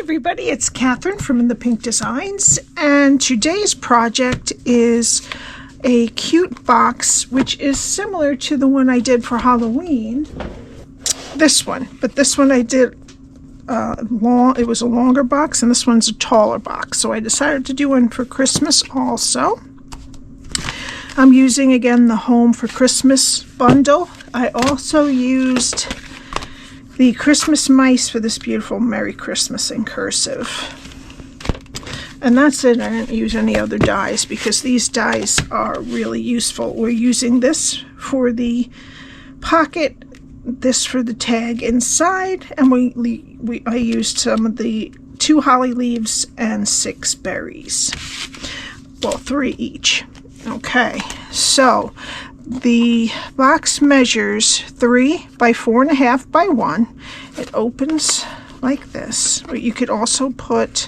everybody, it's Cathryn from In the Pink Designs, and today's project is a cute box which is similar to the one I did for Halloween. This one, but this one I did it was a longer box, and this one's a taller box, so I decided to do one for Christmas also. I'm using again the Home for Christmas bundle. I also used the Christmas mice for this beautiful Merry Christmas in cursive. And that's it. I didn't use any other dies because these dies are really useful. We're using this for the pocket, this for the tag inside, and I used some of the 2 holly leaves and 6 berries. Well, 3 each. Okay, so the box measures 3 by 4.5 by 1. It opens like this. But you could also put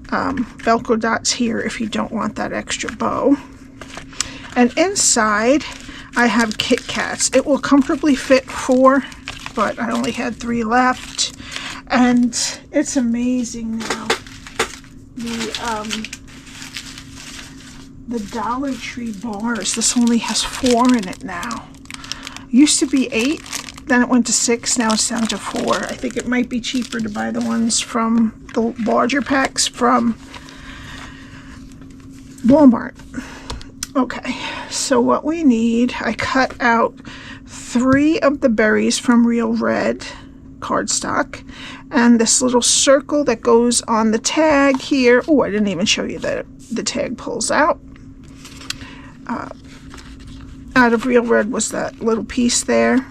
Velcro dots here if you don't want that extra bow. And inside I have KitKats. It will comfortably fit 4, but I only had 3 left. And it's amazing now. The Dollar Tree bars, this only has 4 in it now. Used to be 8, then it went to 6, now it's down to 4. I think it might be cheaper to buy the ones from the larger packs from Walmart. Okay, so what we need, I cut out 3 of the berries from Real Red Cardstock, and this little circle that goes on the tag here. Oh, I didn't even show you that the tag pulls out. Out of Real Red was that little piece there.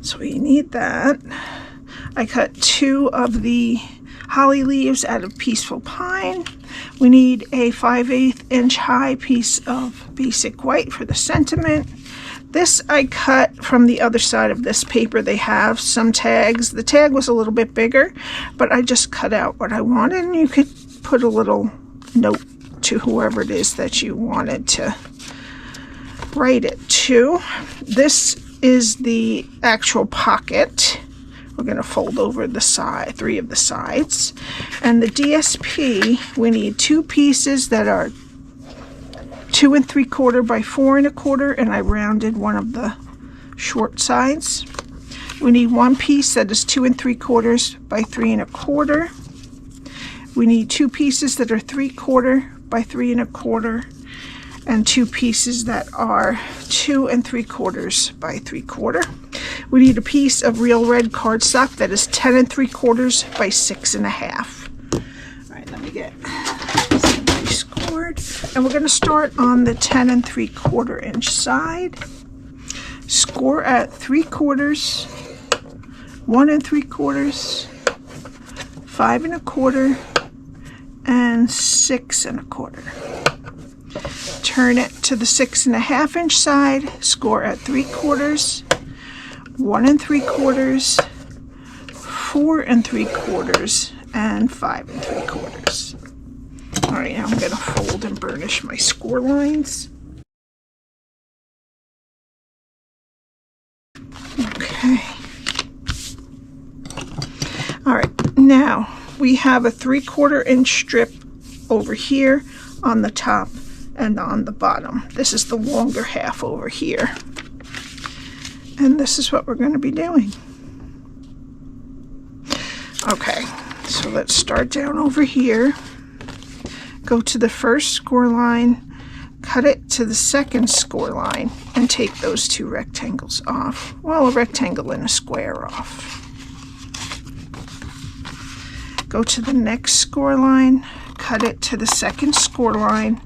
So we need that. I cut 2 of the holly leaves out of Peaceful Pine. We need a 5/8 inch high piece of basic white for the sentiment. This I cut from the other side of this paper. They have some tags. The tag was a little bit bigger, but I just cut out what I wanted, and you could put a little note to whoever it is that you wanted to write it to. This is the actual pocket. We're going to fold over the side, 3 of the sides. And the DSP, we need 2 pieces that are 2 3/4 by 4 1/4, and I rounded one of the short sides. We need 1 piece that is 2 3/4 by 3 1/4. We need 2 pieces that are 3/4 by 3 1/4, and 2 pieces that are 2 3/4 by 3/4. We need a piece of Real Red Cardstock that is 10 3/4 by 6 1/2. All right, let me get somebody scored. And we're going to start on the 10 3/4 inch side. Score at 3/4, 1 3/4, 5 1/4, and 6 1/4. Turn it to the 6 1/2 inch side. Score at 3/4, 1 3/4, 4 3/4, and 5 3/4. All right, now I'm going to fold and burnish my score lines. Okay. All right, now we have a 3/4 inch strip over here on the top and on the bottom. This is the longer half over here. And this is what we're going to be doing. Okay, so let's start down over here. Go to the first score line, cut it to the second score line, and take those 2 rectangles off. Well, a rectangle and a square off. Go to the next score line, cut it to the second score line,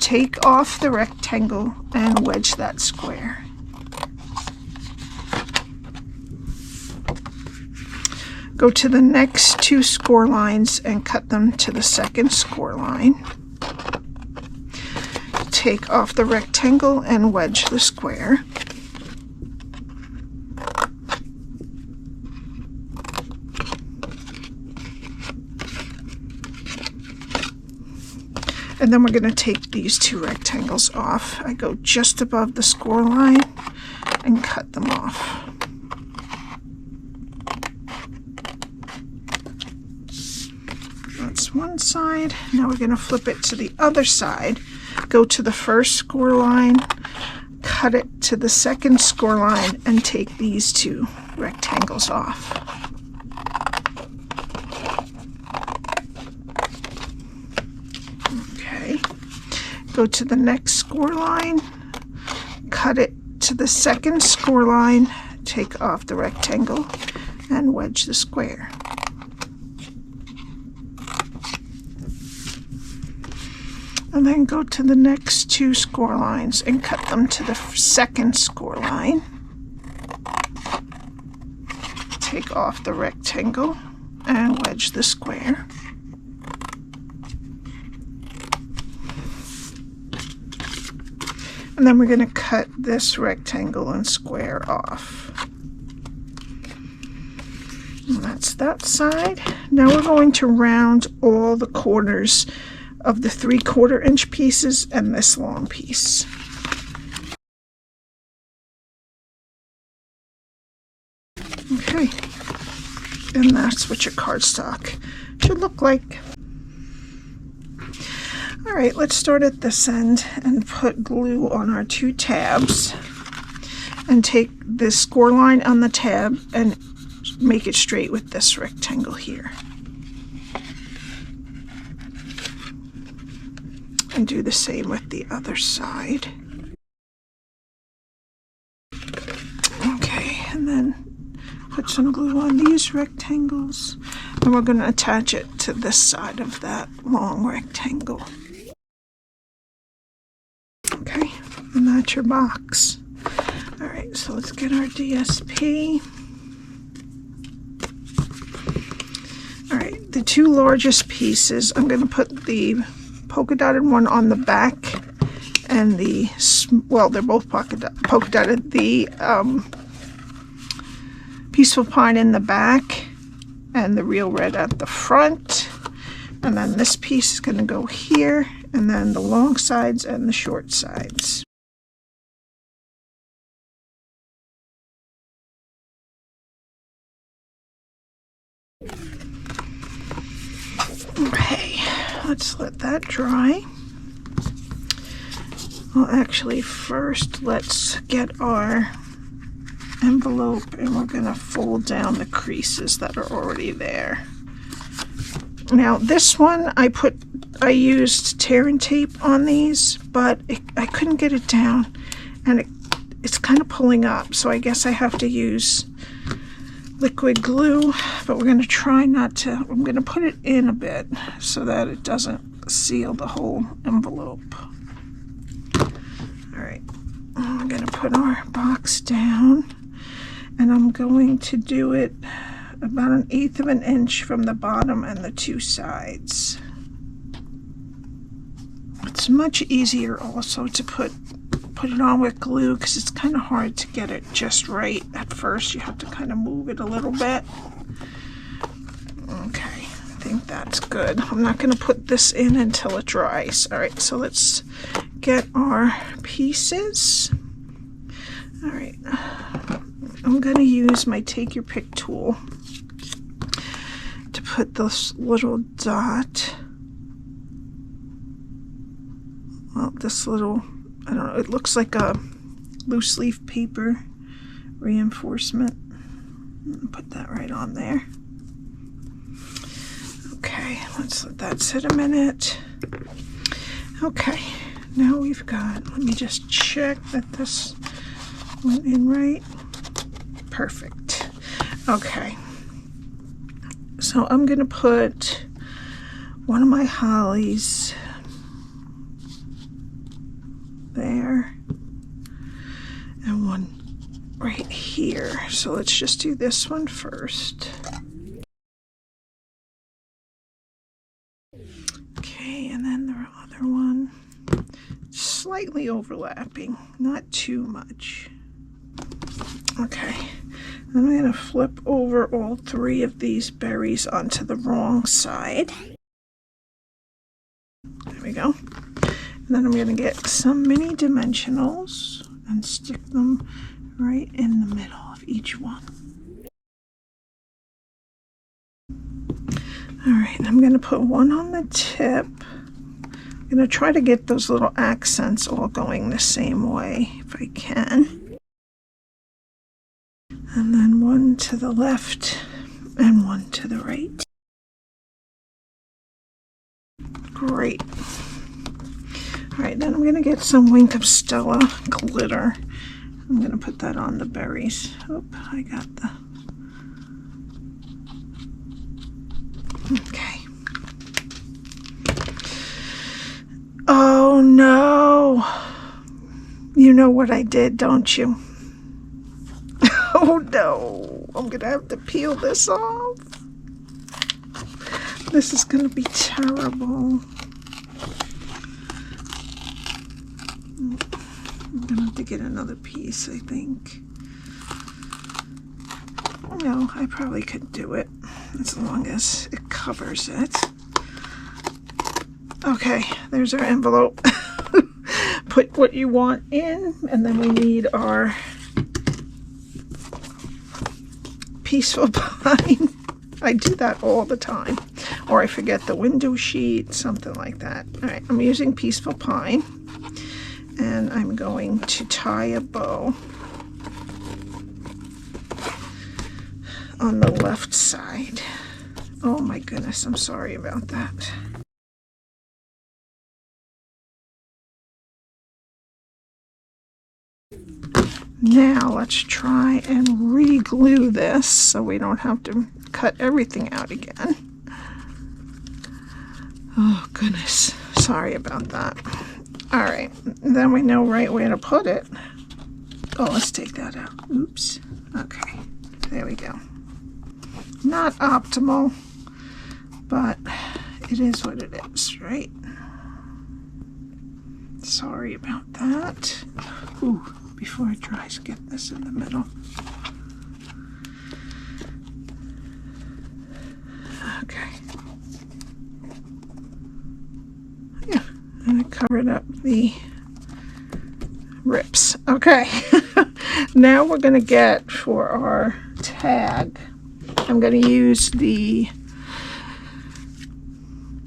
take off the rectangle, and wedge that square. Go to the next 2 score lines and cut them to the second score line. Take off the rectangle and wedge the square. And then we're going to take these 2 rectangles off. I go just above the score line and cut them off. that's one side. Now we're going to flip it to the other side. Go to the first score line, cut it to the second score line, and take these two rectangles off. Okay. Go to the next score line, cut it to the second score line, take off the rectangle, and wedge the square. And then go to the next two score lines and cut them to the second score line. Take off the rectangle and wedge the square. And then we're going to cut this rectangle and square off. And that's that side. Now we're going to round all the corners of the 3/4 inch pieces and this long piece. Okay, and that's what your cardstock should look like. All right, let's start at this end and put glue on our two tabs and take this score line on the tab and make it straight with this rectangle here. And do the same with the other side. Okay, and then put some glue on these rectangles, and we're going to attach it to this side of that long rectangle. Okay, and that's your box. All right, so let's get our DSP. All right, the two largest pieces, I'm going to put the polka dotted one on the back and the, well, they're both polka dotted, the Peaceful Pine in the back and the Real Red at the front. And then this piece is going to go here, and then the long sides and the short sides. Okay, let's let that dry. Well, actually, first let's get our envelope, and we're going to fold down the creases that are already there. Now, this one I used tear and tape on these, but I couldn't get it down, and it's kind of pulling up, so I guess I have to use liquid glue, but we're going to try not to. I'm going to put it in a bit so that it doesn't seal the whole envelope. All right, we're going to put our box down, and I'm going to do it about 1/8 of an inch from the bottom and the two sides. It's much easier also to put it on with glue because it's kind of hard to get it just right at first. You have to kind of move it a little bit. Okay, I think that's good. I'm not going to put this in until it dries. All right, so let's get our pieces. All right, I'm going to use my Take Your Pick tool to put this little dot, well, this little, I don't know, it looks like a loose leaf paper reinforcement. Put that right on there. Okay, let's let that sit a minute. Okay, now we've got, let me just check that this went in right. Perfect. Okay, so I'm going to put one of my hollies there and one right here. So let's just do this one first. Okay, and then the other one, slightly overlapping, not too much. Okay, then I'm going to flip over all three of these berries onto the wrong side. There we go. And then I'm going to get some mini dimensionals and stick them right in the middle of each one. All right, I'm going to put one on the tip. I'm going to try to get those little accents all going the same way if I can. And then one to the left and one to the right. Great. All right, then I'm going to get some Wink of Stella glitter. I'm going to put that on the berries. Oh, I got the... Okay. Oh, no. You know what I did, don't you? Oh, no. I'm going to have to peel this off. This is going to be terrible. I'm going to have to get another piece, I think. No, I probably could do it as long as it covers it. Okay, there's our envelope. Put what you want in, and then we need our Peaceful Pine. I do that all the time. Or I forget the window sheet, something like that. All right, I'm using Peaceful Pine. And I'm going to tie a bow on the left side. Oh my goodness, I'm sorry about that. Now let's try and re-glue this so we don't have to cut everything out again. Oh goodness, sorry about that. All right, then we know right where to put it. Oh, let's take that out. Oops. Okay, there we go. Not optimal, but it is what it is, right? Sorry about that. Ooh, before it dries, get this in the middle. Okay. Yeah, and I covered up the rips. Okay. Now we're going to get for our tag, I'm going to use the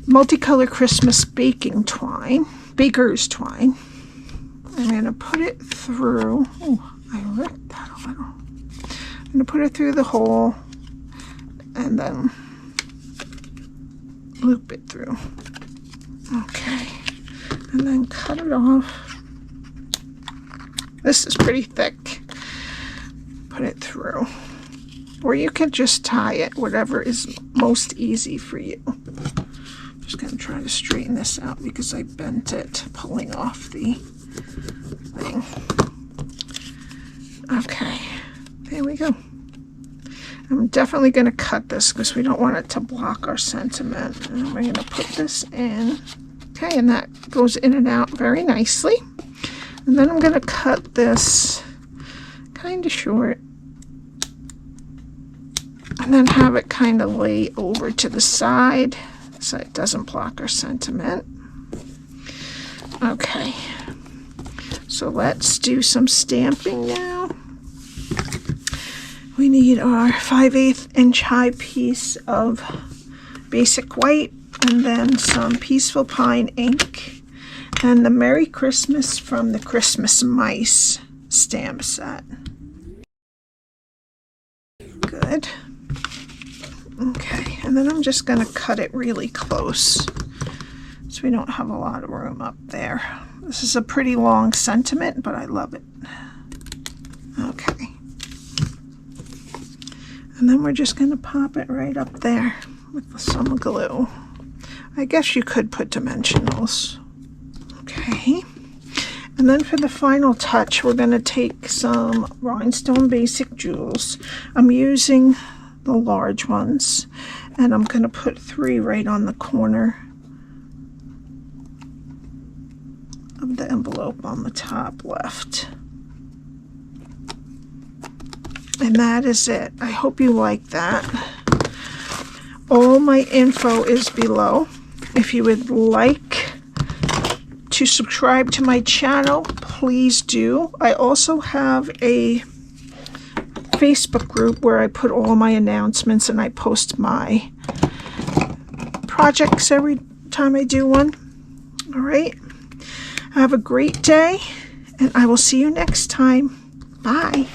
Multicolor Christmas Baker's Twine. I'm going to put it through. Oh, I ripped that a little. I'm going to put it through the hole and then loop it through. Okay. And then cut it off. This is pretty thick. Put it through. Or you can just tie it, whatever is most easy for you. I'm just going to try to straighten this out because I bent it, pulling off the thing. Okay, there we go. I'm definitely going to cut this because we don't want it to block our sentiment. And we're going to put this in. Okay, and that goes in and out very nicely. And then I'm going to cut this kind of short. And then have it kind of lay over to the side so it doesn't block our sentiment. Okay. So let's do some stamping now. We need our 5/8 inch high piece of basic white and then some Peaceful Pine ink and the Merry Christmas from the Christmas Mice stamp set. Good. Okay, and then I'm just going to cut it really close so we don't have a lot of room up there. This is a pretty long sentiment, but I love it. Okay. And then we're just going to pop it right up there with some glue. I guess you could put dimensionals. Okay. And then for the final touch, we're going to take some Rhinestone Basic Jewels. I'm using the large ones, and I'm going to put 3 right on the corner of the envelope on the top left. And that is it. I hope you like that. All my info is below. If you would like to subscribe to my channel, please do. I also have a Facebook group where I put all my announcements and I post my projects every time I do one. All right. Have a great day, and I will see you next time. Bye.